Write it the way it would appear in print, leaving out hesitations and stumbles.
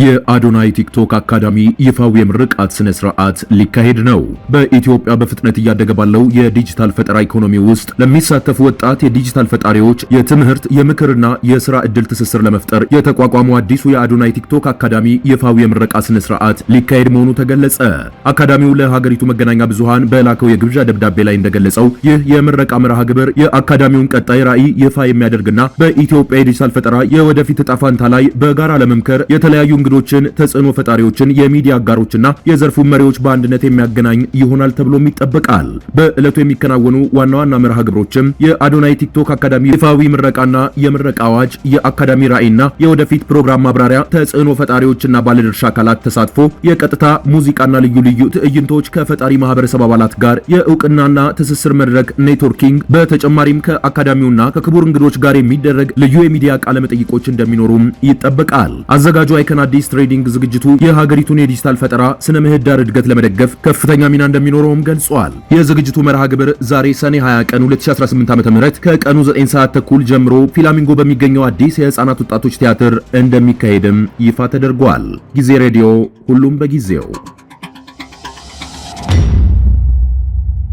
የአዶናይ ቲክቶክ አካዳሚ ይፋዊ የምርቃት ስነ ስርዓት ሊካሄድ ነው። በኢትዮጵያ በፍጥነት እያደገ ባለው የዲጂታል ፈጠራ ኢኮኖሚ ውስጥ ለሚሳተፉ ወጣት የዲጂታል ፈጣሪዎች የትምህርት የምክርና የሥራ ዕድል ትስስር ለመፍጠር የተቋቋመው አዲሱ የአዶናይ ቲክቶክ አካዳሚ ይፋዊ የምረቃ ስነ ስርዓት ሊካሄድ መሆኑ ተገለጸ። አካዳሚው ለሀገሪቱ መገናኛ ብዙሃን በላከው የግብዣ ደብዳቤ ላይ እንደገለጸው ይህ የምረቃ መርሃ ግብር የአካዳሚውን ቀጣይ ራዕይ ይፋ የሚያደርግና በኢትዮጵያ የዲጂታል ፈጠራ የወደፊት ዕጣ ፈንታ ላይ በጋራ ለመምከር የተለያዩ እንግዶችን፣ ተጽዕኖ ፈጣሪዎችን፣ የሚዲያ አጋሮችና የዘርፉ መሪዎች በአንድነት የሚያገናኝ ይሆናል ተብሎም ይጠበቃል። በዕለቱ የሚከናወኑ ዋና ዋና መርሃ ግብሮችም የአዶናይ ቲክቶክ አካዳሚ ይፋዊ ምረቃና የምረቃ አዋጅ፣ የአካዳሚ ራዕይና የወደፊት ፕሮግራም ማብራሪያ፣ ተጽዕኖ ፈጣሪዎችና ባለድርሻ አካላት ተሳትፎ፣ የቀጥታ ሙዚቃና ልዩ ልዩ ትዕይንቶች ከፈጣሪ ማህበረሰብ አባላት ጋር የእውቅናና ትስስር መድረክ ኔትወርኪንግ፣ በተጨማሪም ከአካዳሚውና ከክቡር እንግዶች ጋር የሚደረግ ልዩ የሚዲያ ቃለ መጠይቆች እንደሚኖሩም ይጠበቃል። አዘጋጁ አይከን አዲስ ትሬዲንግ ዝግጅቱ የሀገሪቱን የዲጂታል ፈጠራ ስነ ምህዳር እድገት ለመደገፍ ከፍተኛ ሚና እንደሚኖረውም ገልጿል። የዝግጅቱ መርሃ ግብር ዛሬ ሰኔ 20 ቀን 2018 ዓ.ም ከቀኑ 9 ሰዓት ተኩል ጀምሮ ፊላሚንጎ በሚገኘው አዲስ የህፃናት ወጣቶች ቲያትር እንደሚካሄድም ይፋ ተደርጓል። ጊዜ ሬዲዮ፣ ሁሉም በጊዜው።